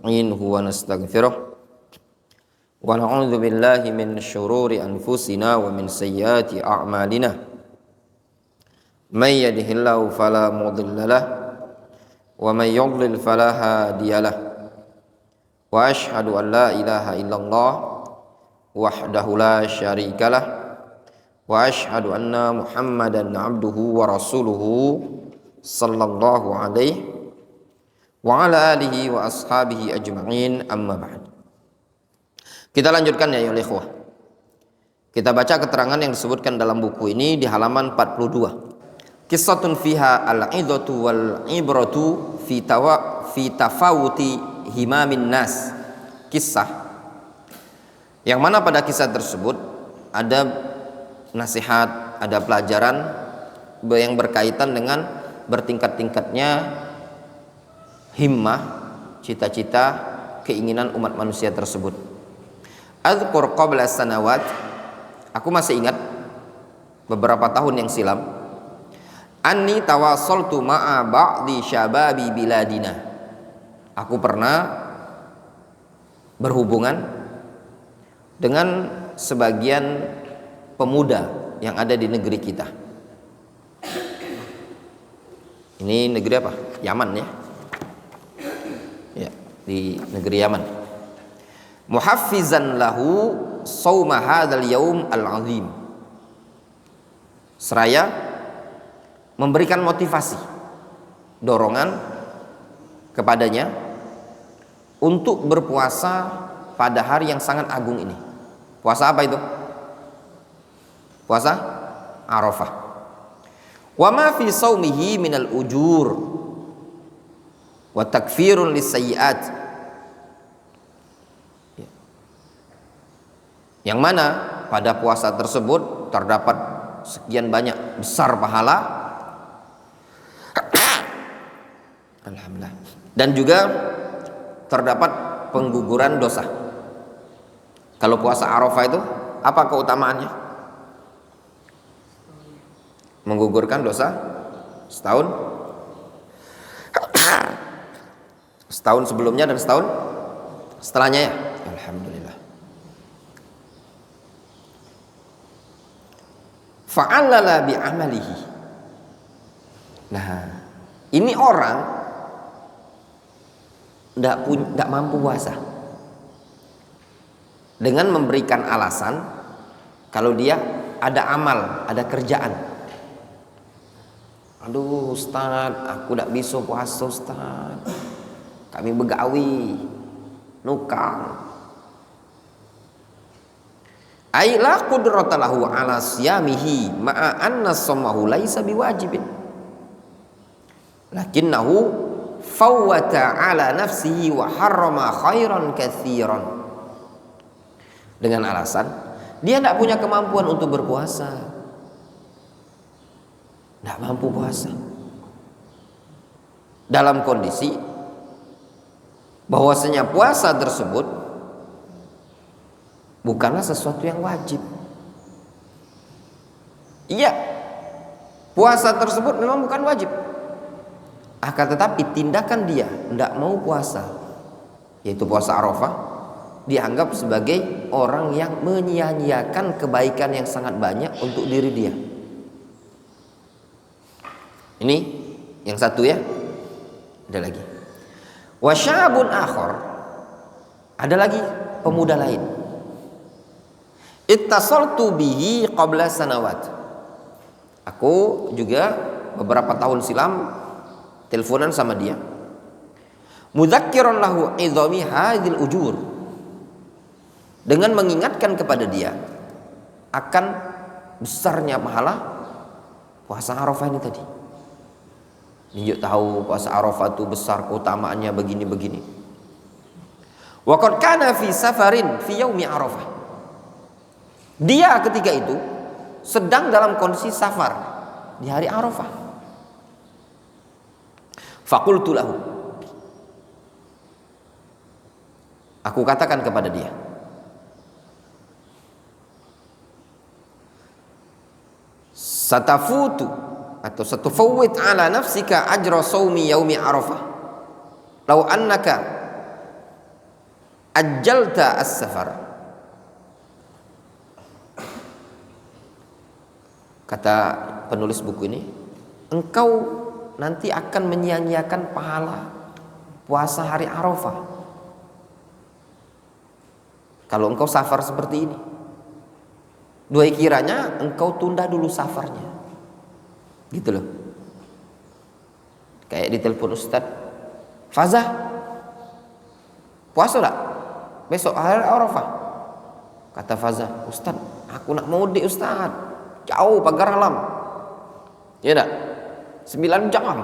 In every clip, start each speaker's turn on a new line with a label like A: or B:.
A: نستعينه ونستغفره ونعوذ بالله من شرور أنفسنا ومن سيئات أعمالنا من يهده الله فلا مضل له ومن يضلل فلا هادي له وأشهد أن لا إله إلا الله وحده لا شريك له وأشهد أن محمدا عبده ورسوله صلى الله عليه وعلى آله وأصحابه أجمعين أما بعد. Kita lanjutkan ya ikhwah. Kita baca keterangan yang disebutkan dalam buku ini di halaman 42. Qissatun fiha al-'idhatu wal-'ibratu fi tafawuti himamin nas. Kisah yang mana pada kisah tersebut ada nasihat, ada pelajaran yang berkaitan dengan bertingkat-tingkatnya himmah, cita-cita, keinginan umat manusia tersebut. Adzkur qabla sanawat, aku masih ingat beberapa tahun yang silam, anni tawasaltu ma'a ba'di syababi biladina, aku pernah berhubungan dengan sebagian pemuda yang ada di negeri kita. Ini negeri apa? Yaman ya, di negeri Yaman. Muhaffizan lahu shauma hadzal yaum al-'azim, seraya memberikan motivasi, dorongan kepadanya untuk berpuasa pada hari yang sangat agung ini. Puasa apa itu? Puasa Arafah. Wa ma fi shaumihi minal ujur wa takfirun lisayyi'at, yang mana pada puasa tersebut terdapat sekian banyak besar pahala alhamdulillah, dan juga terdapat pengguguran dosa. Kalau puasa Arafah itu apa keutamaannya? Menggugurkan dosa setahun sebelumnya dan setahun setelahnya ya. Alhamdulillah. Fa'allala bi'amalihi. Nah, ini orang tidak mampu puasa dengan memberikan alasan kalau dia ada amal, ada kerjaan. Aduh Ustaz, aku tidak bisa puasa Ustaz, kami begawi, nukang. Ai la qudrata lahu ala siyamihi ma'a anna sawmahu laisa biwajibin, lakinnahu fawwata ala nafsihi wa harrama khairan katsiran. Dengan alasan dia tidak punya kemampuan untuk berpuasa, tidak mampu puasa, dalam kondisi bahwasanya puasa tersebut bukanlah sesuatu yang wajib. Iya, puasa tersebut memang bukan wajib, akan tetapi tindakan dia tidak mau puasa, yaitu puasa Arafah, dianggap sebagai orang yang menyia-nyiakan kebaikan yang sangat banyak untuk diri dia. Ini yang satu ya. Ada lagi. Wasyabun akhar, ada lagi pemuda lain. Ittasaltu bihi qabla sanawat, aku juga beberapa tahun silam teleponan sama dia. Mudzakkiran lahu idhami hadzal ujur, dengan mengingatkan kepada dia akan besarnya pahala puasa Arafah ini tadi. Dia tahu puasa Arafah itu besar, keutamaannya begini-begini. Wa qad kana fi safarin fi yaumi Arafah, dia ketika itu sedang dalam kondisi safar di hari Arafah. Faqultu lahu, aku katakan kepada dia, satafutu atau satufawwit ala nafsika ajra shaumi yaumi Arafah law annaka ajjalta as-safar. Kata penulis buku ini, engkau nanti akan menyia-nyiakan pahala puasa hari Arafah kalau engkau safar seperti ini. Dua kiranya engkau tunda dulu safarnya, gitu loh. Kayak ditelepon Ustadz, Fazah, puasa tak besok hari Arafah? Kata Fazah, Ustadz, aku nak mudik Ustadz, jauh pagar alam, ya tak? 9 jam,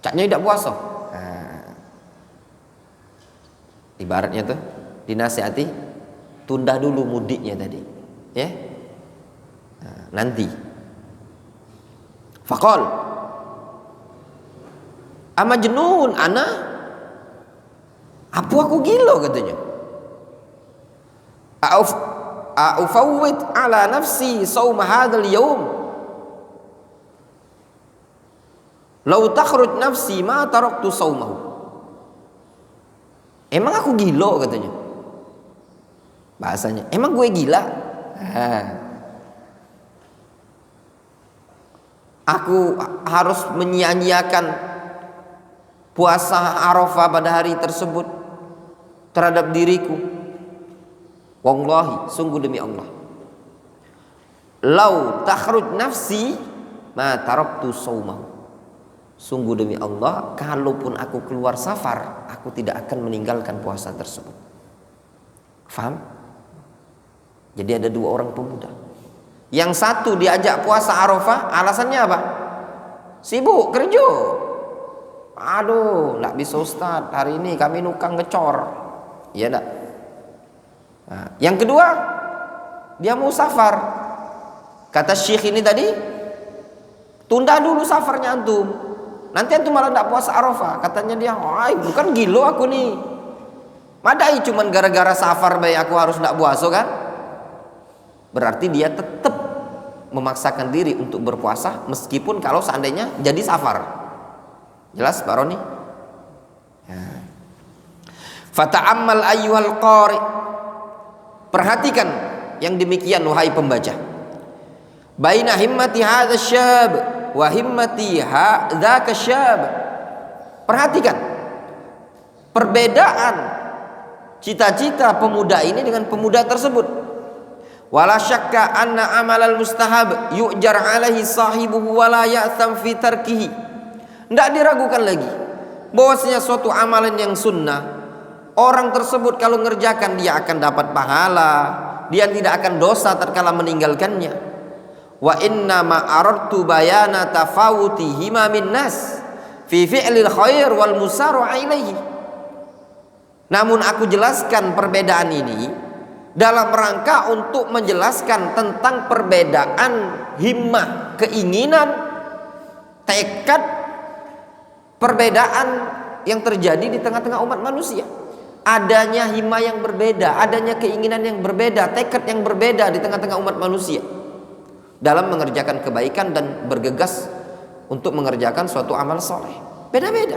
A: caknya tidak puasa. Nah, ibaratnya tuh dinasihati, tunda dulu mudiknya tadi, ya. Nah, nanti. Faqal, amajnun ana? Apa aku gila katanya? A'ufawwid ala nafsi saum hadzal yaum. Lau takhruj nafsi ma taraktu saumahu. Emang aku gila katanya. Bahasanya, emang gue gila? Aku harus menyia-nyiakan puasa Arafah pada hari tersebut terhadap diriku. Wallahi, sungguh demi Allah, lau takhruj nafsi ma taraktu saumahu. Sungguh demi Allah, kalaupun aku keluar safar, aku tidak akan meninggalkan puasa tersebut. Faham? Jadi ada dua orang pemuda. Yang satu diajak puasa Arafah, alasannya apa? Sibuk kerja. Aduh, nggak bisa Ustaz, hari ini kami nukang ngecor. Iya enggak? Nah, yang kedua, dia mau safar. Kata syekh ini tadi, tunda dulu safarnya antum. Nanti antum malah nggak puasa Arafah. Katanya dia, bukan gilo aku nih. Madai cuman gara-gara safar baik aku harus nggak puasa kan? Berarti dia tetap memaksakan diri untuk berpuasa meskipun kalau seandainya jadi safar. Jelas Pak Roni? Ya. Fata'ammal ayyuhal qari. Perhatikan yang demikian wahai pembaca. Baina himmati hadzal syab wa himmati dzaka syab. Perhatikan perbedaan cita-cita pemuda ini dengan pemuda tersebut. Wala syakka anna amalal mustahab yu'jar alaihi sahibuhu wa la ya'tham fi tarkihi. Tidak diragukan lagi bahwasanya suatu amalan yang sunnah, orang tersebut kalau mengerjakan dia akan dapat pahala, dia tidak akan dosa tatkala meninggalkannya. Wa inna ma aradtu bayana tafawutihima min nas fi fi'lil khair wal musara ilaihi. Namun aku jelaskan perbedaan ini dalam rangka untuk menjelaskan tentang perbedaan himmah, keinginan, tekad, perbedaan yang terjadi di tengah-tengah umat manusia. Adanya himmah yang berbeda, adanya keinginan yang berbeda, tekad yang berbeda di tengah-tengah umat manusia dalam mengerjakan kebaikan dan bergegas untuk mengerjakan suatu amal soleh. Beda-beda.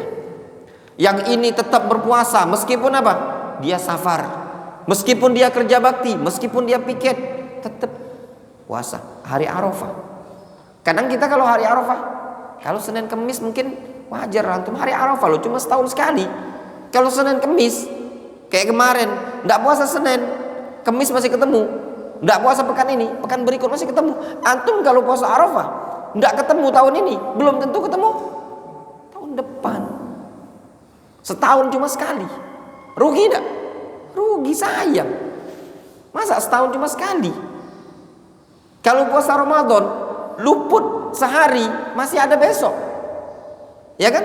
A: Yang ini tetap berpuasa meskipun apa? Dia safar. Meskipun dia kerja bakti, meskipun dia piket, tetap puasa hari Arafah. Kadang kita kalau hari Arafah, kalau Senin Kemis mungkin wajar antum, hari Arafah loh cuma setahun sekali. Kalau Senin Kemis kayak kemarin, nggak puasa Senin, Kemis masih ketemu, nggak puasa pekan ini, pekan berikut masih ketemu. Antum kalau puasa Arafah nggak ketemu tahun ini, belum tentu ketemu tahun depan. Setahun cuma sekali, rugi enggak? Rugi, sayang. Masa setahun cuma sekali? Kalau puasa Ramadan luput sehari masih ada besok, ya kan?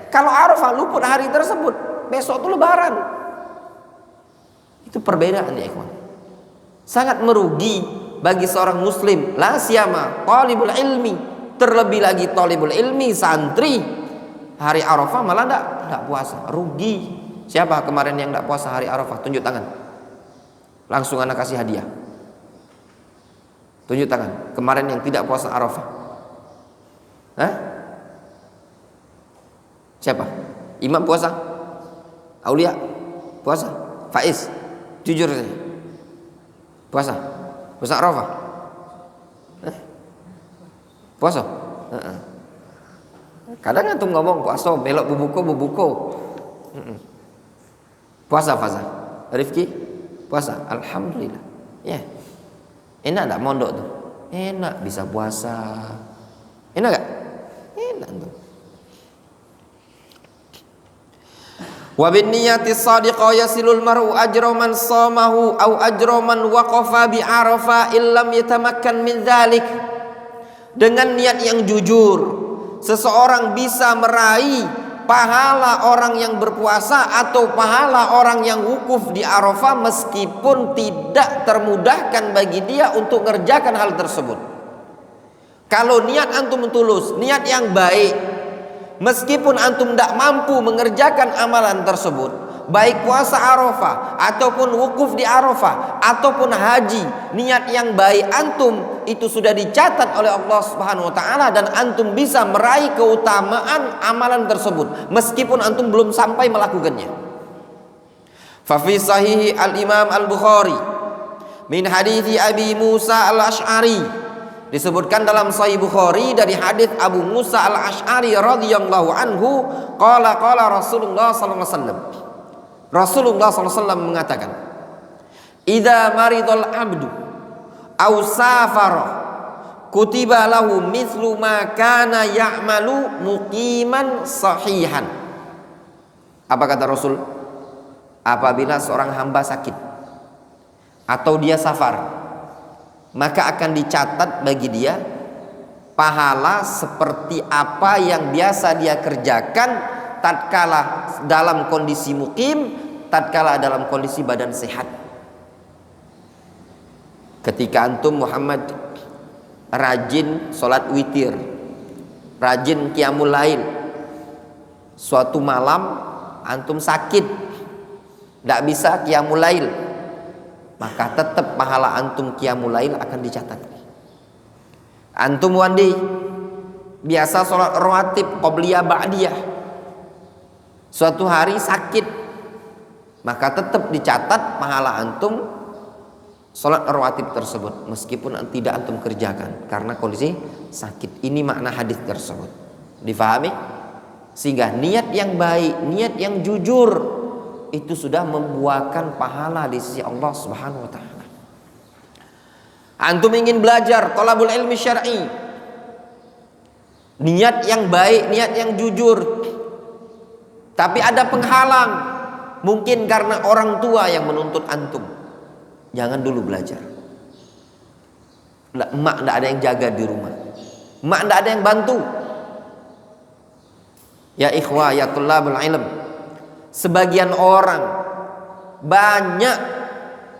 A: Kalau Arafah luput hari tersebut, besok itu Lebaran. Itu perbedaan ya ikhwan. Sangat merugi bagi seorang muslim, la siyama talibul ilmi, terlebih lagi talibul ilmi, santri. Hari Arafah malah enggak puasa, rugi. Siapa kemarin yang tidak puasa hari Arafah? Tunjuk tangan. Langsung anak kasih hadiah. Tunjuk tangan. Kemarin yang tidak puasa Arafah. Hah? Siapa? Imam puasa? Aulia? Puasa? Faiz, jujur saja. Puasa? Puasa Arafah? Puasa? Kadang antum ngomong puasa, belok bubuko. Puasa Faza? Rifki? Puasa? Alhamdulillah. Ya. Enak enggak mondok tuh? Enak, bisa puasa. Enak enggak? Enak tuh. Wa bin niyati shadiqah yasilul mar'u ajra man shamahu au ajra man waqafa bi Arafah illam yatamakkan min dzalik. Dengan niat yang jujur, seseorang bisa meraih pahala orang yang berpuasa atau pahala orang yang wukuf di Arafah meskipun tidak termudahkan bagi dia untuk mengerjakan hal tersebut. Kalau niat antum tulus, niat yang baik, meskipun antum tidak mampu mengerjakan amalan tersebut, baik puasa Arafah ataupun wukuf di Arafah ataupun haji, niat yang baik antum itu sudah dicatat oleh Allah Subhanahu wa taala dan antum bisa meraih keutamaan amalan tersebut meskipun antum belum sampai melakukannya. Fa fi sahih al-Imam Al-Bukhari min hadithi Abi Musa Al-Asy'ari, disebutkan dalam Sahih Bukhari dari hadis Abu Musa Al-Asy'ari radhiyallahu anhu, qala Rasulullah sallallahu alaihi wasallam. Rasulullah sallallahu alaihi wasallam mengatakan, "Idza maridul abdu aw safara kutiba lahu mithlu ma kana ya'malu muqiman sahihan." Apa kata Rasul? Apabila seorang hamba sakit atau dia safar, maka akan dicatat bagi dia pahala seperti apa yang biasa dia kerjakan tatkala dalam kondisi mukim, tatkala dalam kondisi badan sehat. Ketika antum Muhammad rajin sholat witir, rajin qiyamul lail, suatu malam antum sakit, tidak bisa qiyamul lail, maka tetap pahala antum qiyamul lail akan dicatat. Antum wandi biasa sholat rawatib qobliyah ba'diyah, suatu hari sakit, maka tetap dicatat pahala antum sholat rawatib tersebut meskipun tidak antum kerjakan karena kondisi sakit. Ini makna hadis tersebut, difahami? Sehingga niat yang baik, niat yang jujur itu sudah membuahkan pahala di sisi Allah Subhanahu wa taala. Antum ingin belajar thalabul ilmi syar'i, niat yang baik, niat yang jujur, tapi ada penghalang, mungkin karena orang tua yang menuntut antum, jangan dulu belajar. Emak tidak ada yang jaga di rumah, emak tidak ada yang bantu. Ya ikhwah, ya tullabul ilm, sebagian orang, banyak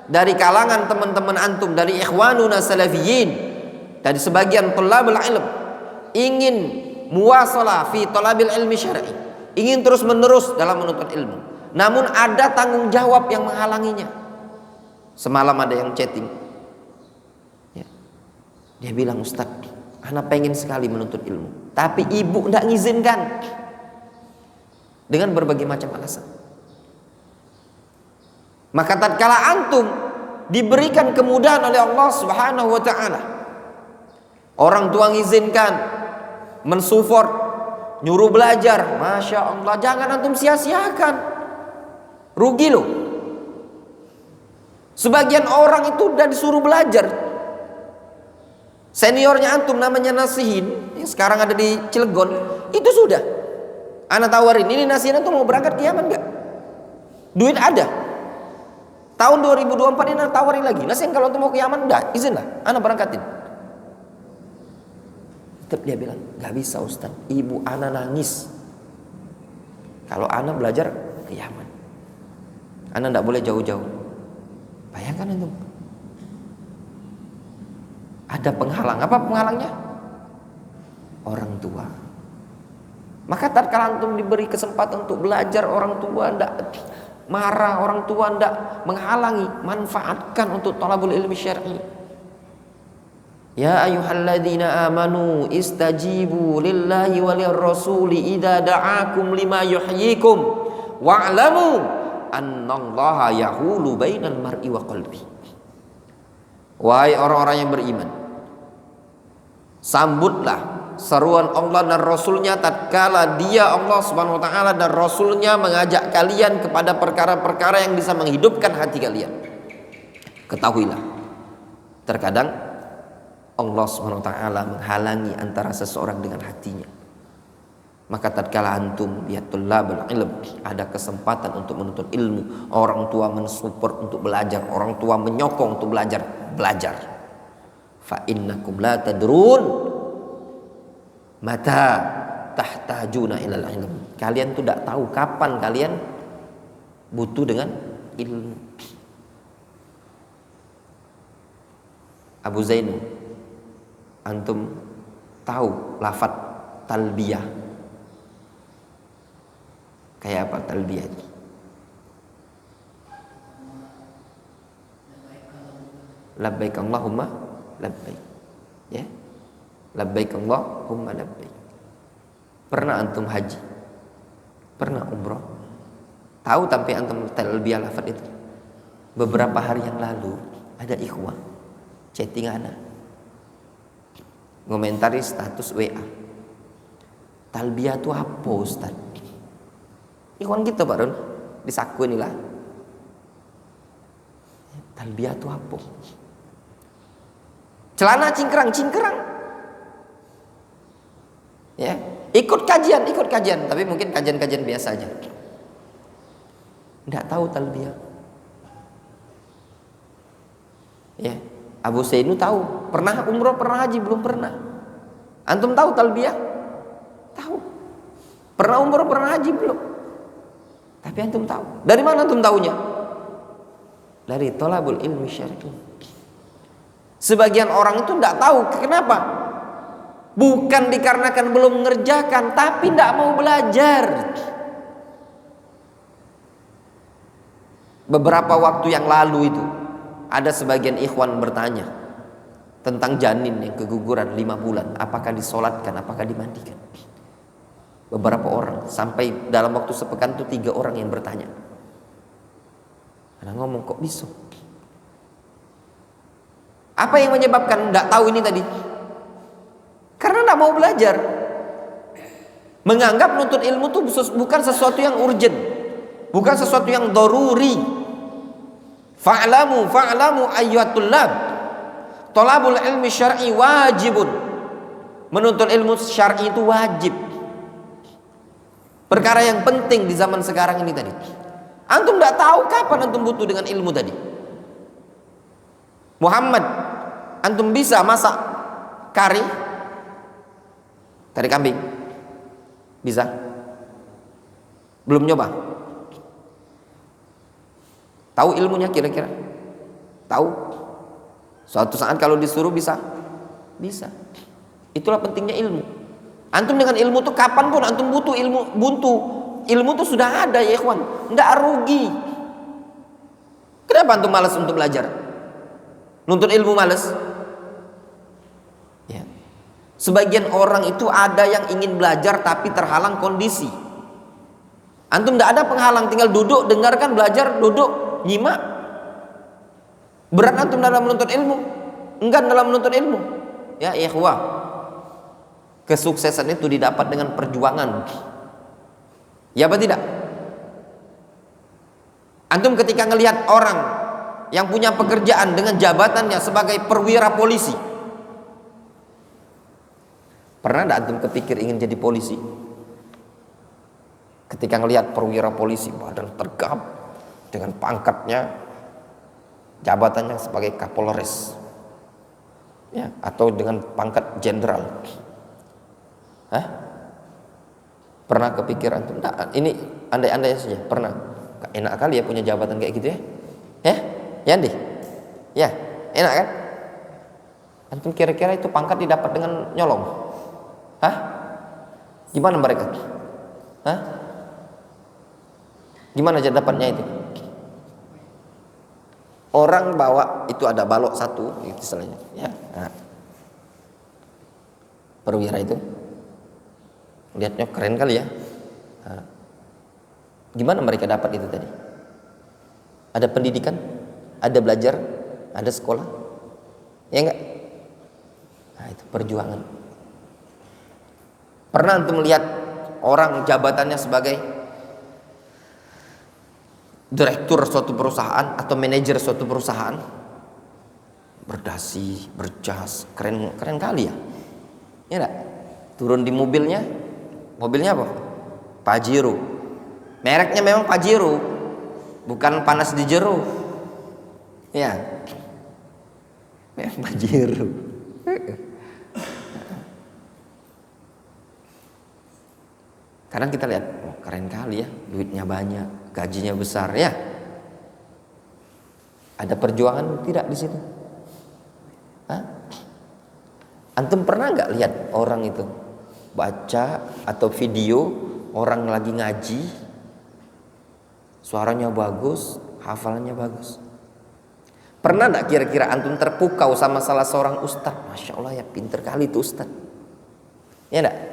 A: dari kalangan teman-teman antum, dari ikhwanuna salafiyin, dari sebagian tullabul ilm, ingin muwasalah fi talabil ilmi syar'i, ingin terus menerus dalam menuntut ilmu, namun ada tanggung jawab yang menghalanginya. Semalam ada yang chatting ya, dia bilang, "Ustaz, anak pengen sekali menuntut ilmu, tapi ibu tidak ngizinkan," dengan berbagai macam alasan. Maka tatkala antum diberikan kemudahan oleh Allah Subhanahu wa taala, orang tua ngizinkan, mensupport, nyuruh belajar, masya Allah, jangan antum sia-siakan, rugi loh. Sebagian orang itu udah disuruh belajar, seniornya antum namanya Nasihin yang sekarang ada di Cilegon, itu sudah ana tawarin, ini Nasihin antum mau berangkat ke Yaman enggak? Duit ada. Tahun 2024 ini ana tawarin lagi, Nasihin kalau antum mau ke Yaman enggak, izin lah, ana berangkatin. Tetap dia bilang, "Gak bisa Ustaz, ibu ana nangis kalau ana belajar ke Yaman, ana enggak boleh jauh-jauh." Bayangkan itu, ada penghalang. Apa penghalangnya? Orang tua. Maka tatkala antum diberi kesempatan untuk belajar, orang tua ndak marah, orang tua ndak menghalangi, manfaatkan untuk thalabul ilmi syar'i. Ya ayyuhalladzina amanu istajibu lillahi walir rasuli idza da'akum lima yuhyikum wa'lamu annallaha yahulu bainal mar'i wa qalbi. Wahai orang-orang yang beriman, sambutlah seruan Allah dan Rasulnya tatkala dia, Allah Subhanahu wa ta'ala dan Rasulnya, mengajak kalian kepada perkara-perkara yang bisa menghidupkan hati kalian. Ketahuilah, terkadang Allah Subhanahu wa ta'ala menghalangi antara seseorang dengan hatinya. Maka tatkala antum lihat tulabul ilm, ada kesempatan untuk menuntut ilmu, orang tua mensupport untuk belajar, orang tua menyokong untuk belajar, belajar. Fa innakum la tadrun mata tahtajuna ilal ilm. Kalian tuh tidak tahu kapan kalian butuh dengan ilmu. Abu Zainul, antum tahu lafaz talbiyah kayak apa? Talbiyah itu labbaik Allahumma labbaik, ya, labbaik Allahumma labbaik. Pernah antum haji? Pernah umroh? Tahu tapi antum talbiyah lafaz itu? Beberapa hari yang lalu ada ikhwah chatting ana, ngomentari status WA, talbiyah itu apa Ustaz? Ikhwan kita Pak Ron, di Saku inilah. Talbiyah itu apa? Celana cingkrang. Ya, ikut kajian, tapi mungkin kajian biasa aja. Enggak tahu talbiyah. Ya, Abu Zainu tahu, pernah umroh, pernah haji, belum pernah. Antum tahu talbiyah? Tahu. Pernah umroh, pernah haji, belum? Tapi antum tahu. Dari mana antum tahunya? Dari thalabul ilmi syar'i. Sebagian orang itu tidak tahu. Kenapa? Bukan dikarenakan belum mengerjakan, tapi tidak mau belajar. Beberapa waktu yang lalu itu ada sebagian ikhwan bertanya tentang janin yang keguguran 5 bulan, apakah disolatkan, apakah dimandikan. Beberapa orang, sampai dalam waktu sepekan itu 3 orang yang bertanya. Karena ngomong kok bisa? Apa yang menyebabkan tidak tahu ini tadi? Karena tidak mau belajar. Menganggap nuntut ilmu itu bukan sesuatu yang urgent, bukan sesuatu yang daruri. Fa'lamu ayyuhatullab, thalabul ilmi syar'i wajibun. Menuntut ilmu syar'i itu wajib. Perkara yang penting di zaman sekarang ini tadi. Antum tidak tahu kapan antum butuh dengan ilmu tadi. Muhammad, antum bisa masak kari kambing? Bisa? Belum nyoba? Tahu ilmunya kira-kira? Tahu? Suatu saat kalau disuruh bisa? Bisa. Itulah pentingnya ilmu. Antum dengan ilmu tuh kapanpun antum butuh ilmu, ilmu tuh sudah ada ya ikhwan, nggak rugi. Kenapa antum malas untuk belajar? Nuntut ilmu malas? Ya. Sebagian orang itu ada yang ingin belajar tapi terhalang kondisi. Antum nggak ada penghalang, tinggal duduk, dengarkan, belajar, duduk, nyimak. Berat antum dalam menuntut ilmu? Enggak dalam menuntut ilmu. Ya ikhwah. Kesuksesan itu didapat dengan perjuangan. Ya apa tidak? Antum ketika ngelihat orang yang punya pekerjaan dengan jabatannya sebagai perwira polisi, pernah tidak antum kepikir ingin jadi polisi? Ketika ngelihat perwira polisi badan tegap dengan pangkatnya, jabatannya sebagai Kapolres, ya, atau dengan pangkat jenderal. Hah? Pernah kepikiran tuh? Nah, ini andai-andai saja. Pernah? Enak kali ya punya jabatan kayak gitu ya? Ya, Andi? Ya, enak kan? Antum kira-kira itu pangkat didapat dengan nyolong? Hah? Gimana mereka? Hah? Gimana aja dapatnya itu? Orang bawa itu ada balok satu, istilahnya. Ya. Nah. Perwira itu lihatnya keren kali ya. Nah, gimana mereka dapat itu tadi? Ada pendidikan, ada belajar, ada sekolah, ya enggak? Nah, itu perjuangan. Pernah antum melihat orang jabatannya sebagai direktur suatu perusahaan atau manajer suatu perusahaan, berdasi, berjas, keren kali ya, ya enggak? Turun di mobilnya apa? Pajero. Mereknya memang Pajero, bukan panas di jero, ya. Pajero. Kadang kita lihat, oh, keren kali ya, duitnya banyak, gajinya besar, ya. Ada perjuangan tidak di situ? Hah? Antum pernah nggak lihat orang itu baca atau video orang lagi ngaji, suaranya bagus, hafalannya bagus? Pernah nggak kira-kira antum terpukau sama salah seorang ustaz? Masya Allah ya, pinter kali itu ustaz, ya enggak?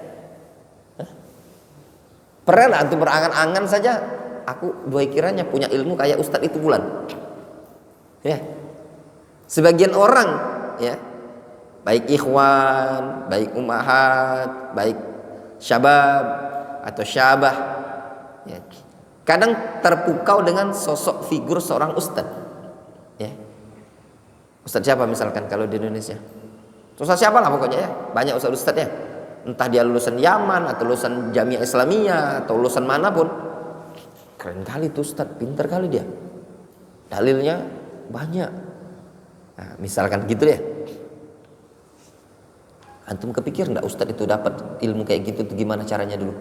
A: Pernah nggak antum berangan-angan saja, aku dua kiranya punya ilmu kayak ustadz itu bulan? Ya, sebagian orang, ya, baik ikhwan, baik ummahat, baik syabab atau syabah, ya, kadang terpukau dengan sosok figur seorang ustadz, ya. Ustadz siapa misalkan kalau di Indonesia? Ustadz siapa lah pokoknya, ya, banyak ustadz ya. Entah dia lulusan Yaman atau lulusan Jamiah Islamiyah atau lulusan manapun, keren kali tuh ustaz, pinter kali dia, dalilnya banyak. Nah, misalkan gitu ya. Antum kepikir nggak ustaz itu dapat ilmu kayak gitu tuh gimana caranya dulu?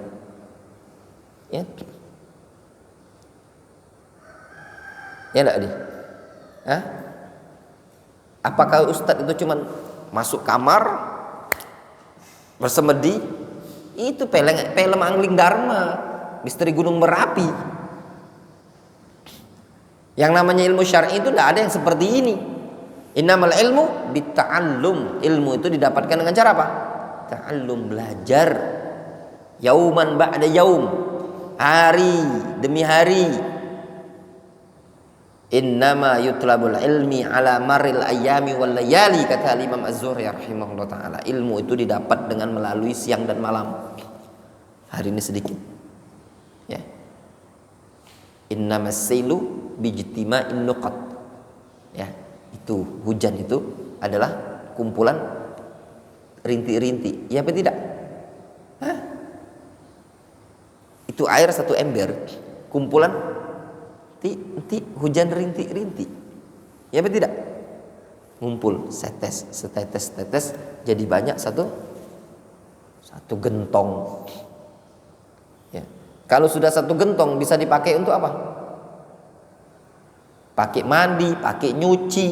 A: Ya, ya enggak nih? Hah? Apakah ustaz itu cuman masuk kamar bersemedi? Itu film Angling Dharma, misteri Gunung Merapi. Yang namanya ilmu syar'i itu tidak ada yang seperti ini. Innamal ilmu bitta'allum. Ilmu itu didapatkan dengan cara apa? Ta'allum, belajar. Yauman ba'da yaum, hari demi hari. Innama yutlabul ilmi ala maril ayami wal layali, kata Imam Az-Zuhri rahimahullah ta'ala. Ilmu itu didapat dengan melalui siang dan malam. Hari ini sedikit, ya. Innamas sailu bijtima'in nuqat, ya. Itu hujan itu adalah kumpulan rintik-rintik, ya apa tidak? Hah? Itu air satu ember, kumpulan hujan rintik-rintik, ya apa tidak? Ngumpul setetes jadi banyak satu gentong, ya. Kalau sudah satu gentong bisa dipakai untuk apa? Pakai mandi, pakai nyuci,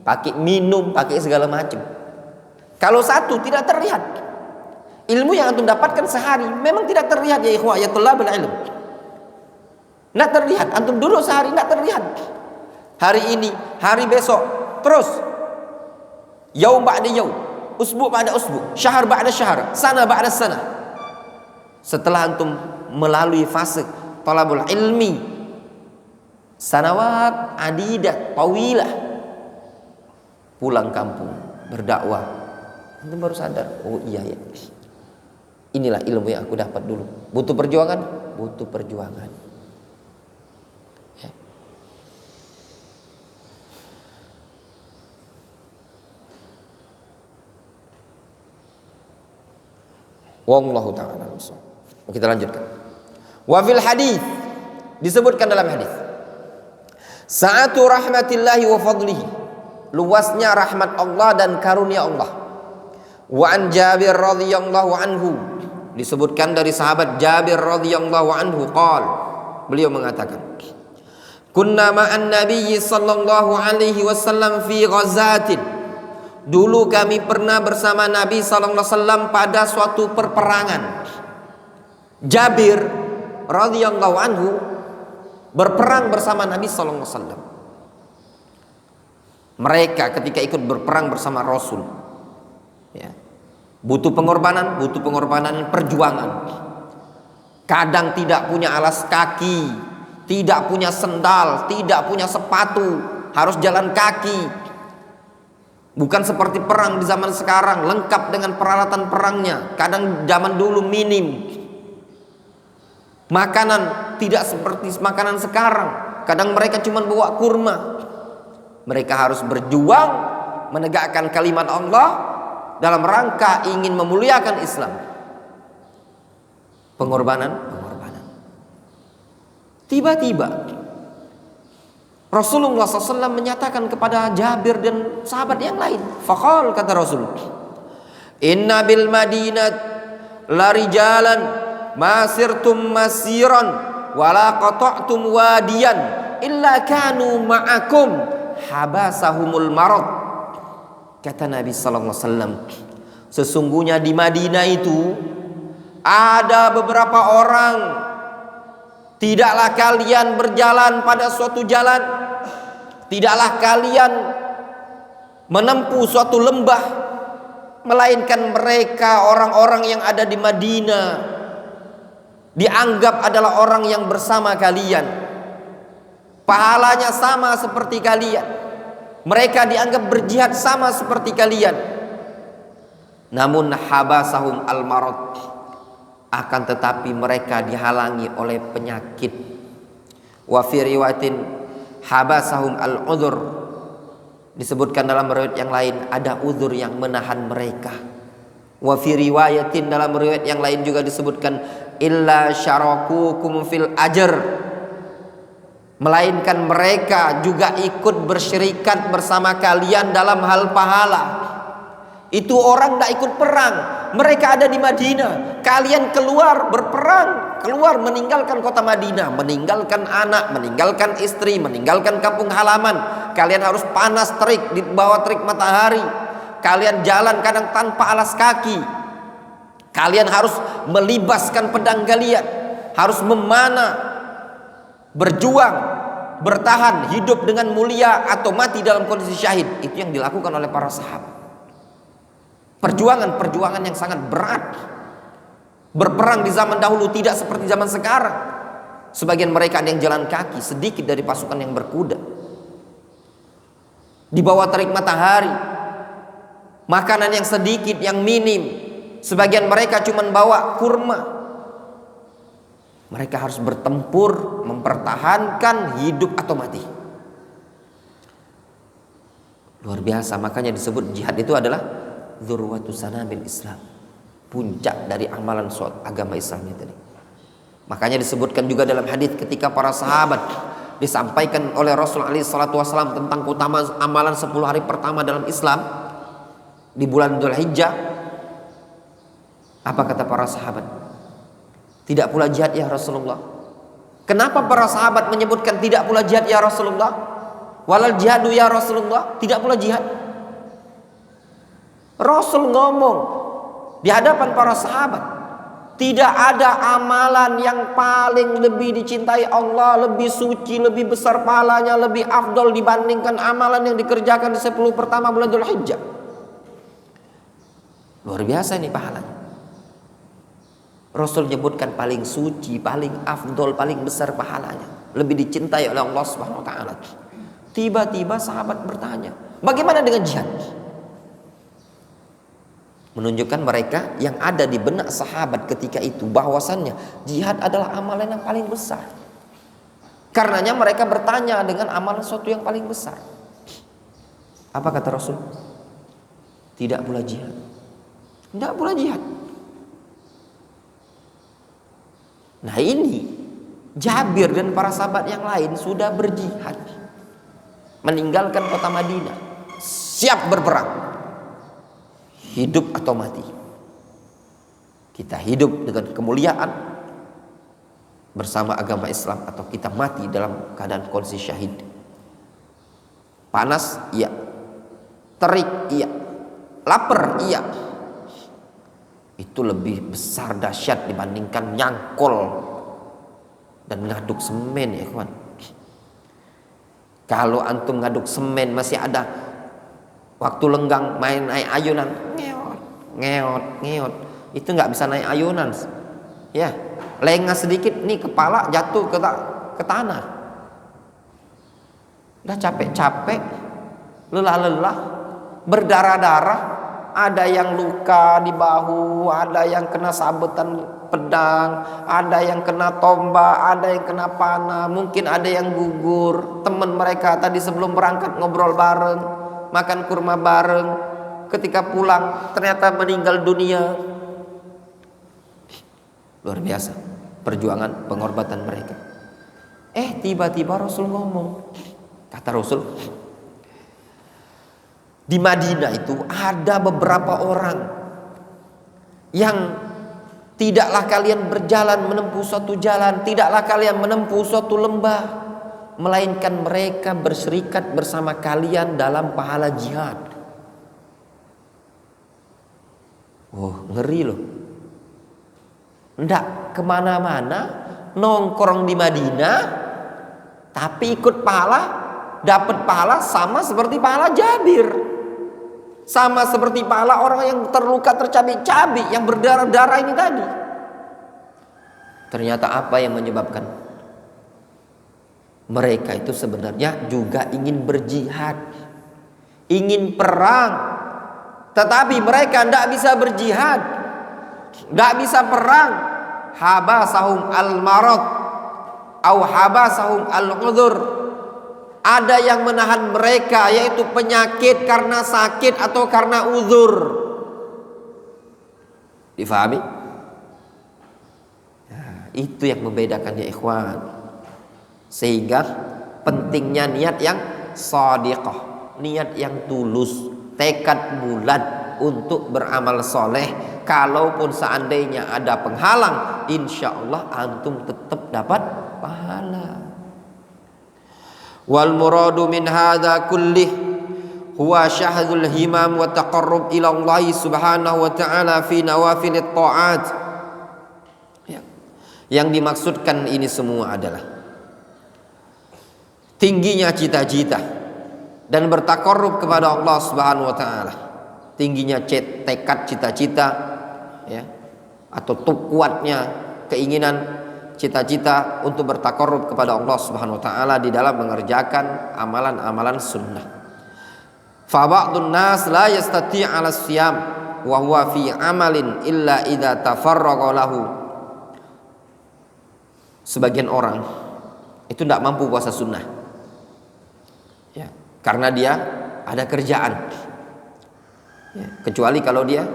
A: pakai minum, pakai segala macam. Kalau satu tidak terlihat, ilmu yang antum dapatkan sehari memang tidak terlihat, ya ikhwah ya thalabul ilm. Nggak terlihat, antum duduk sehari nggak terlihat. Hari ini, hari besok, terus yaum ba'da yaum, usbu' ba'da usbu', syahr ba'da syahr, sana ba'da sana. Setelah antum melalui fase talabul ilmi, sanawat adidah, tawilah, pulang kampung berdakwah, antum baru sadar, oh iya ya, inilah ilmu yang aku dapat dulu. Butuh perjuangan, butuh perjuangan. Wallahu ta'ala. Kita lanjutkan. Wa fil hadis, disebutkan dalam hadis, sa'atu rahmatillahi wa fadlihi, luasnya rahmat Allah dan karunia Allah. Wa an Jabir radhiyallahu anhu, disebutkan dari sahabat Jabir radhiyallahu anhu qala, beliau mengatakan, kunna ma'an nabiyyi sallallahu alaihi wasallam fi ghazatin, dulu kami pernah bersama Nabi sallallahu alaihi wasallam pada suatu perperangan. Jabir radhiyallahu anhu berperang bersama Nabi sallallahu alaihi wasallam. Mereka ketika ikut berperang bersama Rasul, ya, butuh pengorbanan, perjuangan. Kadang tidak punya alas kaki, tidak punya sendal, tidak punya sepatu, harus jalan kaki. Bukan seperti perang di zaman sekarang, lengkap dengan peralatan perangnya. Kadang zaman dulu minim. Makanan tidak seperti makanan sekarang. Kadang mereka cuma bawa kurma. Mereka harus berjuang menegakkan kalimat Allah dalam rangka ingin memuliakan Islam. Pengorbanan. Tiba-tiba Rasulullah SAW menyatakan kepada Jabir dan sahabat yang lain. Faqal, kata Rasul, inna bil madinat larijalan masirtum masiran wala qata'tum wadiyan illa kanu ma'akum habasahumul marad. Kata Nabi SAW, sesungguhnya di Madinah itu ada beberapa orang. Tidaklah kalian berjalan pada suatu jalan, tidaklah kalian menempuh suatu lembah, melainkan mereka orang-orang yang ada di Madinah dianggap adalah orang yang bersama kalian, pahalanya sama seperti kalian. Mereka dianggap berjihad sama seperti kalian. Namun habasahum al-marad, akan tetapi mereka dihalangi oleh penyakit. Wa fi riwayatin habasahum al-udhur, disebutkan dalam riwayat yang lain ada uzur yang menahan mereka. Wa fi riwayatin, dalam riwayat yang lain juga disebutkan illa syarakukum fil ajr, melainkan mereka juga ikut bersyirikat bersama kalian dalam hal pahala. Itu orang tidak ikut perang, mereka ada di Madinah. Kalian keluar berperang, keluar meninggalkan kota Madinah, meninggalkan anak, meninggalkan istri, meninggalkan kampung halaman. Kalian harus panas terik di bawah terik matahari. Kalian jalan kadang tanpa alas kaki. Kalian harus melibaskan pedang kalian, harus memanah, berjuang, bertahan, hidup dengan mulia atau mati dalam kondisi syahid. Itu yang dilakukan oleh para sahabat. Perjuangan yang sangat berat. Berperang di zaman dahulu tidak seperti zaman sekarang. Sebagian mereka ada yang jalan kaki, sedikit dari pasukan yang berkuda. Di bawah terik matahari, makanan yang sedikit, yang minim. Sebagian mereka cuma bawa kurma. Mereka harus bertempur, mempertahankan hidup atau mati. Luar biasa, makanya disebut jihad itu adalah dzurwatu sanabil Islam, puncak dari amalan agama Islam tadi. Makanya disebutkan juga dalam hadis ketika para sahabat disampaikan oleh Rasul alaihi salatu wasallam tentang keutamaan amalan 10 hari pertama dalam Islam di bulan Dzulhijjah. Apa kata para sahabat? Tidak pula jihad ya Rasulullah. Kenapa para sahabat menyebutkan tidak pula jihad ya Rasulullah? Walal jihadu ya Rasulullah, tidak pula jihad. Rasul ngomong di hadapan para sahabat, tidak ada amalan yang paling lebih dicintai Allah, lebih suci, lebih besar pahalanya, lebih afdol dibandingkan amalan yang dikerjakan di 10 pertama bulan Dzulhijjah. Luar biasa ini pahalanya. Rasul menyebutkan paling suci, paling afdol, paling besar pahalanya, lebih dicintai oleh Allah Subhanahu wa taala. Tiba-tiba sahabat bertanya, bagaimana dengan jihad? Menunjukkan mereka yang ada di benak sahabat ketika itu bahwasannya jihad adalah amalan yang paling besar. Karenanya mereka bertanya dengan amalan sesuatu yang paling besar. Apa kata Rasul? Tidak pula jihad. Tidak pula jihad. Nah ini Jabir dan para sahabat yang lain sudah berjihad, meninggalkan kota Madinah, siap berperang, hidup atau mati. Kita hidup dengan kemuliaan bersama agama Islam, atau kita mati dalam keadaan kondisi syahid. Panas iya, terik iya, lapar iya. Itu lebih besar dahsyat dibandingkan nyangkol dan ngaduk semen ya kawan. Kalau antum ngaduk semen masih ada waktu lenggang main naik ayunan, ngeot, itu nggak bisa naik ayunan. Ya, lengah sedikit nih kepala jatuh ke ke tanah. Udah capek-capek, lelah-lelah, berdarah-darah, ada yang luka di bahu, ada yang kena sabetan pedang, ada yang kena tombak, ada yang kena panah, mungkin ada yang gugur. Teman mereka tadi sebelum berangkat ngobrol bareng, makan kurma bareng, ketika pulang ternyata meninggal dunia. Luar biasa perjuangan pengorbanan mereka. Tiba-tiba Rasul ngomong, kata Rasul, di Madinah itu ada beberapa orang yang tidaklah kalian berjalan menempuh suatu jalan, tidaklah kalian menempuh suatu lembah, melainkan mereka berserikat bersama kalian dalam pahala jihad. Ngeri loh. Ndak kemana-mana, nongkrong di Madinah, tapi ikut pahala, dapat pahala sama seperti pahala Jabir. Sama seperti pahala orang yang terluka tercabik-cabik, yang berdarah-darah ini tadi. Ternyata apa yang menyebabkan? Mereka itu sebenarnya juga ingin berjihad, ingin perang, tetapi mereka tidak bisa berjihad, tidak bisa perang. Habasahum al-marad au habasahum al-udhur. Ada yang menahan mereka, yaitu penyakit karena sakit atau karena uzur. Difahami? Itu yang membedakan ya ikhwan. Sehingga pentingnya niat yang shadiqah, niat yang tulus, tekad bulat untuk beramal soleh. Kalaupun seandainya ada penghalang, insya Allah antum tetap dapat pahala. Wal muradu min hadza kullih huwa syahdul himam wa taqarrub ila Allah subhanahu wa ta'ala fi nawafilit ta'at. Yang dimaksudkan ini semua adalah tingginya cita-cita dan bertakarrub kepada Allah subhanahu wa ta'ala. Tingginya tekad cita-cita, ya, atau kuatnya keinginan cita-cita untuk bertakarrub kepada Allah Subhanahu wa taala di dalam mengerjakan amalan-amalan sunnah. Fa ba'dun nas la yastati' 'ala siyam wa huwa fi amalin illa idza tafarraqa lahu. Sebagian orang itu tidak mampu puasa sunnah, ya, karena dia ada kerjaan, ya, kecuali kalau dia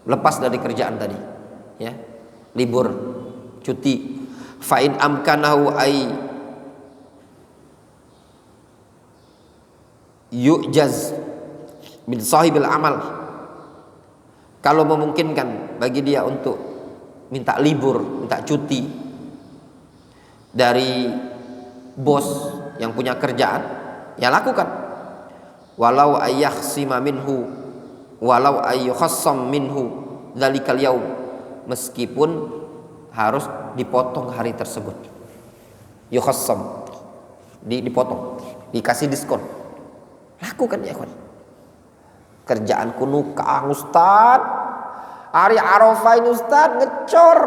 A: lepas dari kerjaan tadi, ya, libur, cuti. Fa in amkanahu ay yu'jaz min sahibil amal. Kalau memungkinkan bagi dia untuk minta libur, minta cuti dari bos yang punya kerjaan, ya lakukan. Walau ayyakhsima minhu, walau ayyukhassam minhu dzalikal yaum, meskipun harus dipotong hari tersebut. Yukhassam, dipotong, dikasih diskon. Lakukan ya kawan. Kerjaanku nukang Ustaz, hari Arafah ini Ustaz ngecor.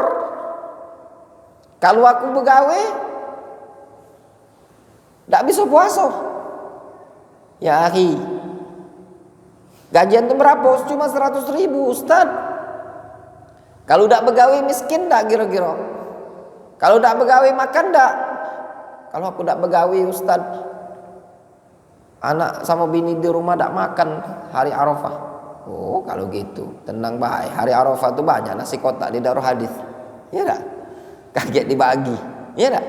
A: Kalau aku begawe tidak bisa puasa. Ya akhi, gajian itu berapa? Cuma 100.000 Ustaz. Kalau tidak begawe miskin tak kira-kira? Kalau tidak begawe makan tak? Kalau aku tidak begawe Ustaz, anak sama bini di rumah tak makan hari Arafah. Oh kalau gitu tenang baik. Hari Arafah itu banyak nasi kotak di Darul Hadis. Ya tak? Kaget dibagi. Ya tak?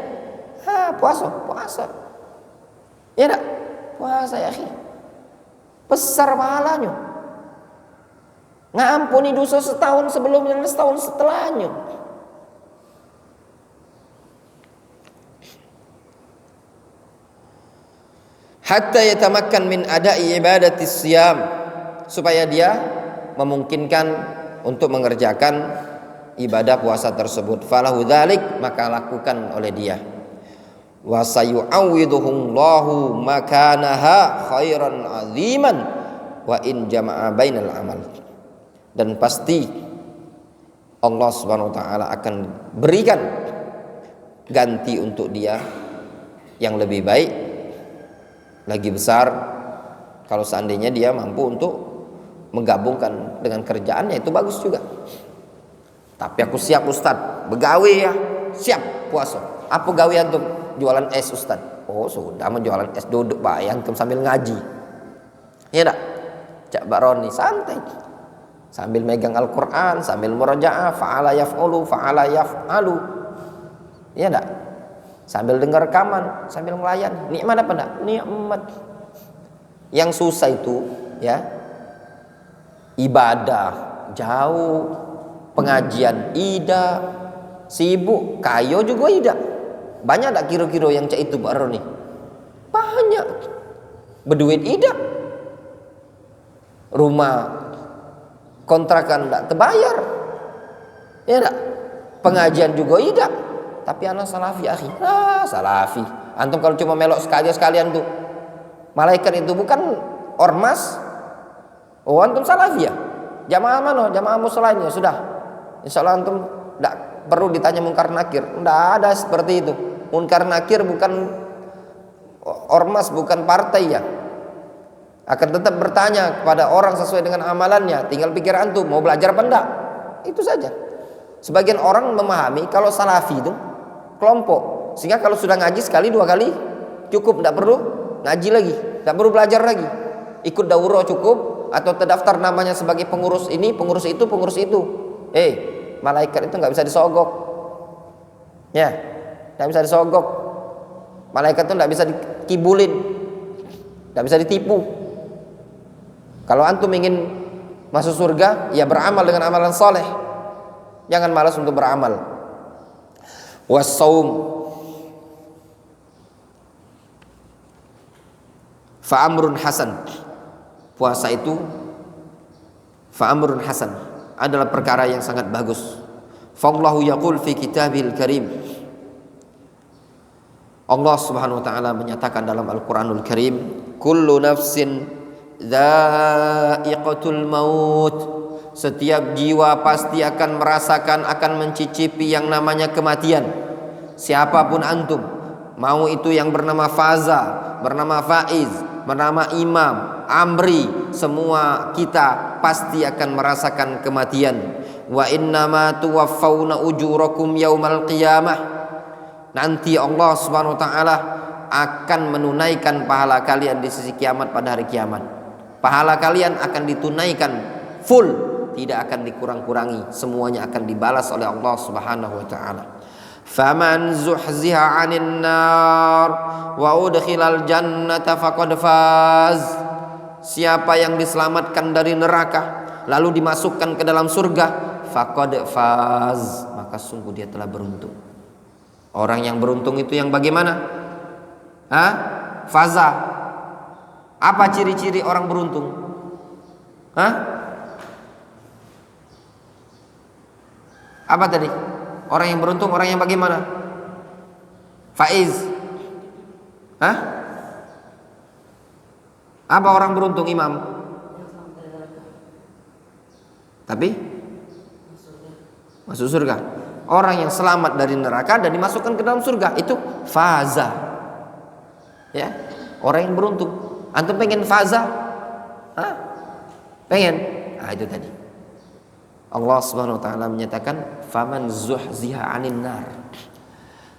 A: Puasa. Ya tak? Puasa ya akhi. Besar pahalanya. Ngampuni dosa setahun sebelumnya dan setahun setelahnya. Hatta yatamakkan min ada'i ibadati siyam, supaya dia memungkinkan untuk mengerjakan ibadah puasa tersebut. Falahu dzalik, maka lakukan oleh dia. Wa sayu'awwiduhullahu makanaha khairan aziman wa in jama'a bainal amal. Dan pasti Allah Subhanahu wa taala akan berikan ganti untuk dia yang lebih baik, lagi besar. Kalau seandainya dia mampu untuk menggabungkan dengan kerjaannya, itu bagus juga. Tapi aku siap Ustaz, begawe ya, siap puasa. Apa gawe antum? Jualan es Ustaz. Oh sudah, menjualan es, duduk Pak antum sambil ngaji. Iya tak? Cak Baroni santai, sambil megang Al-Quran, sambil murajaah, fa'ala yaf'ulu, fa'ala yaf'alu. Iya tak? Sambil dengar rekaman, sambil melayani. Nikmat apa enggak? Nikmat. Yang susah itu ya ibadah jauh, pengajian ida, sibuk, kayo juga ida. Banyak tak kira-kira yang cak itu Pak Roni? Banyak. Berduit ida. Rumah kontrakan tak terbayar. Ya tak? Pengajian juga ida. Tapi anak salafi akhi. Salafi. Antum kalau cuma melok sekalian tuh, malaikat itu bukan ormas. Oh antum salafi ya? Jamaah mana? Jamaah musolain ya sudah. Insyaallah antum tidak perlu ditanya munkar nakir. Tidak ada seperti itu. Munkar nakir bukan ormas, bukan partai ya. Akan tetap bertanya kepada orang sesuai dengan amalannya. Tinggal pikir antum mau belajar apa enggak. Itu saja. Sebagian orang memahami kalau salafi itu kelompok, sehingga kalau sudah ngaji sekali dua kali cukup, tidak perlu ngaji lagi, tidak perlu belajar lagi. Ikut daurah cukup, atau terdaftar namanya sebagai pengurus ini, pengurus itu, pengurus itu. Malaikat itu nggak bisa disogok, ya, nggak bisa disogok. Malaikat itu nggak bisa dikibulin, nggak bisa ditipu. Kalau antum ingin masuk surga, ya beramal dengan amalan soleh. Jangan malas untuk beramal. Wassaum fa'amrun hasan. Puasa itu fa'amrun hasan, adalah perkara yang sangat bagus. Fallahu yaqul fi kitabil karim. Allah Subhanahu wa taala menyatakan dalam Al-Qur'anul Karim, kullu nafsin dha'iqatul maut. Setiap jiwa pasti akan merasakan, akan mencicipi yang namanya kematian. Siapapun antum, mau itu yang bernama Faza, bernama Faiz, bernama Imam, Amri, semua kita pasti akan merasakan kematian. Wa innama tuwaffawna ujurakum yaumal qiyamah. Nanti Allah Subhanahu wa taala akan menunaikan pahala kalian di sisi kiamat pada hari kiamat. Pahala kalian akan ditunaikan full, tidak akan dikurang-kurangi, semuanya akan dibalas oleh Allah Subhanahu wa taala. Faman zuhziha 'anil nar wa udkhilal jannata faqad faz. Siapa yang diselamatkan dari neraka lalu dimasukkan ke dalam surga, faqad faz, maka sungguh dia telah beruntung. Orang yang beruntung itu yang bagaimana? Faza. Apa ciri-ciri orang beruntung? Apa tadi? Orang yang beruntung, orang yang bagaimana? Faiz. Apa orang beruntung, Imam? Tapi masuk surga. Orang yang selamat dari neraka dan dimasukkan ke dalam surga, itu faza. Ya, orang yang beruntung. Antum pengen faza? Pengen? Itu tadi. Allah Subhanahu wa taala menyatakan faman zuhziha 'anil nar.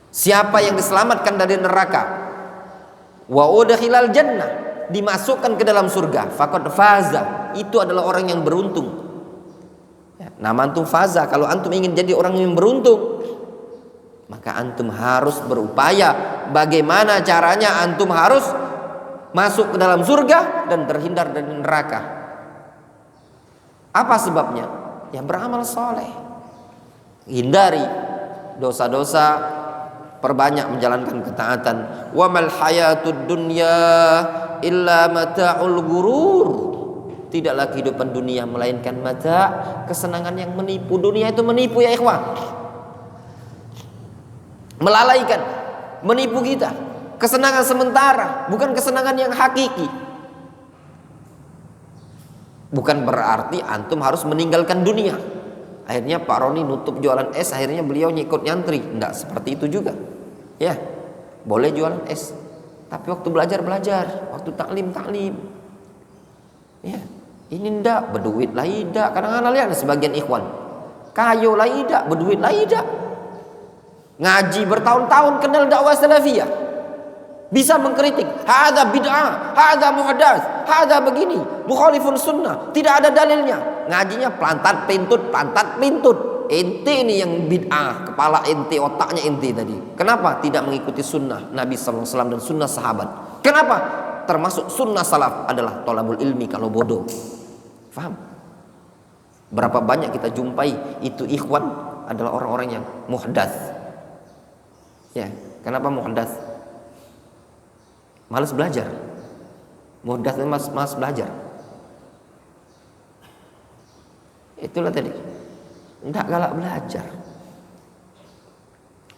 A: Siapa yang diselamatkan dari neraka, wa udkhilal jannah, dimasukkan ke dalam surga, faqad faza, itu adalah orang yang beruntung. Ya, nama antum faza. Kalau antum ingin jadi orang yang beruntung, maka antum harus berupaya bagaimana caranya antum harus masuk ke dalam surga dan terhindar dari neraka. Apa sebabnya? Ya beramal soleh, hindari dosa-dosa, perbanyak menjalankan ketaatan. Wa mal hayatud dunya illa mata'ul ghurur. Tidaklah kehidupan dunia melainkan mata, kesenangan yang menipu. Dunia itu menipu ya ikhwah, melalaikan, menipu kita. Kesenangan sementara, bukan kesenangan yang hakiki. Bukan berarti antum harus meninggalkan dunia. Akhirnya Pak Roni nutup jualan es, akhirnya beliau ngikut nyantri. Enggak seperti itu juga. Ya, boleh jualan es, tapi waktu belajar, waktu taklim. Ya, ini ndak berduit lah tidak. Kadang-kadang lihat sebagian ikhwan kayo lah tidak, berduit lah tidak. Ngaji bertahun-tahun kenal dakwah salafiyah, bisa mengkritik, hadza bid'ah, hadza muhadats, hadza begini, mukhalifun sunnah, tidak ada dalilnya. Ngajinya plantat pintut. Ente ini yang bid'ah, kepala ente, otaknya ente tadi. Kenapa tidak mengikuti sunnah Nabi SAW dan sunnah sahabat? Kenapa? Termasuk sunnah salaf adalah thalabul ilmi kalau bodoh. Faham? Berapa banyak kita jumpai itu ikhwan adalah orang-orang yang muhdats. Ya, kenapa muhdats? Malas belajar. Muhdats itu malas belajar. Itulah tadi. Enggak galak belajar.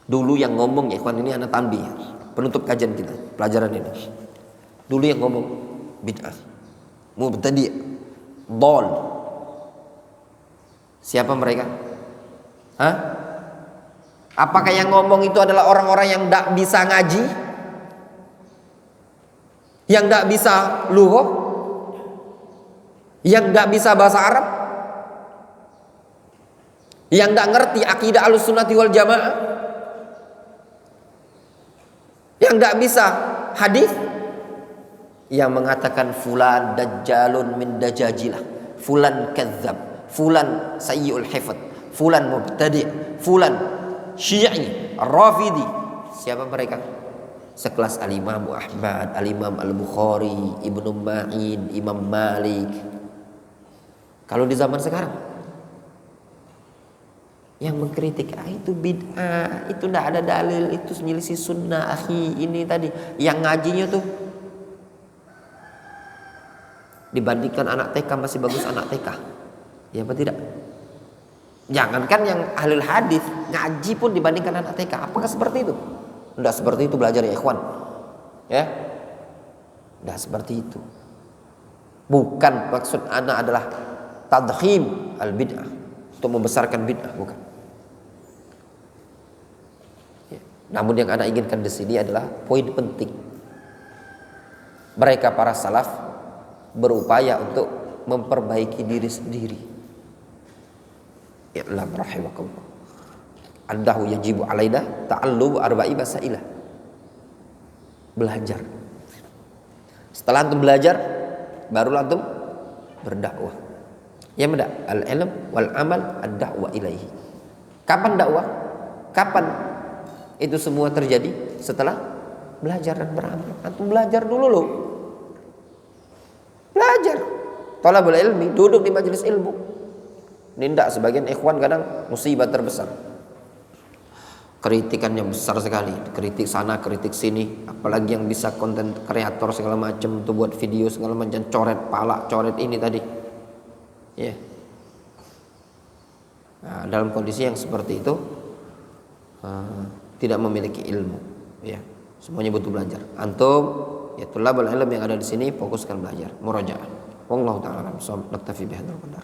A: Dulu yang ngomong, ya ikhwan, ini anak tanbih, penutup kajian kita, pelajaran ini. Dulu yang ngomong bid'ah, mubtadi', dhal. Siapa mereka? Hah? Apakah yang ngomong itu adalah orang-orang yang enggak bisa ngaji? Yang enggak bisa lughah? Yang enggak bisa bahasa Arab? Yang enggak ngerti akidah Ahlussunnati wal Jamaah? Yang enggak bisa hadis? Yang mengatakan fulan dajjalun min dajajilah, fulan kadzab, fulan sayyi'ul hifdz, fulan mubtadi', fulan syi'i, rafidi. Siapa mereka? Sekelas Al-Imam Ahmad, Al-Imam Al-Bukhari, Ibnu Ma'in, Imam Malik. Kalau di zaman sekarang yang mengkritik, itu bid'ah, itu tidak ada dalil, itu menyelisih sunnah, akhi. Ini tadi yang ngajinya tuh dibandingkan anak TK masih bagus anak TK, ya apa tidak? Jangankan yang ahlul hadis, ngaji pun dibandingkan anak TK. Apakah seperti itu? Tidak seperti itu belajar ya ikhwan, ya, tidak seperti itu. Bukan maksud anak adalah tadkhim al bid'ah, untuk membesarkan bid'ah, bukan. Namun yang anak inginkan di sini adalah poin penting. Mereka para salaf berupaya untuk memperbaiki diri sendiri. I'lam rahimakallah. Annahu yajibu alaina ta'allum arba'i masailah. Belajar. Setelah antum belajar, barulah antum berdakwah. Ya enggak? Al-ilm wal amal ad-da'wah ilaihi. Kapan dakwah? Kapan itu semua terjadi? Setelah belajar dan beramal. Antum belajar dulu loh. Belajar. Thalabul ilmi, duduk di majelis ilmu. Ini enggak, sebagian ikhwan kadang musibah terbesar. Kritikannya besar sekali, kritik sana, kritik sini, apalagi yang bisa konten kreator segala macam tuh buat video segala macam, coret pala, coret ini tadi. Ya. Nah, dalam kondisi yang seperti itu tidak memiliki ilmu, ya. Semuanya butuh belajar. Antum ya thalabul ilm yang ada di sini fokuskan belajar, murajaah. Wallahu ta'ala a'lam. Naktafi bihadzal qadar.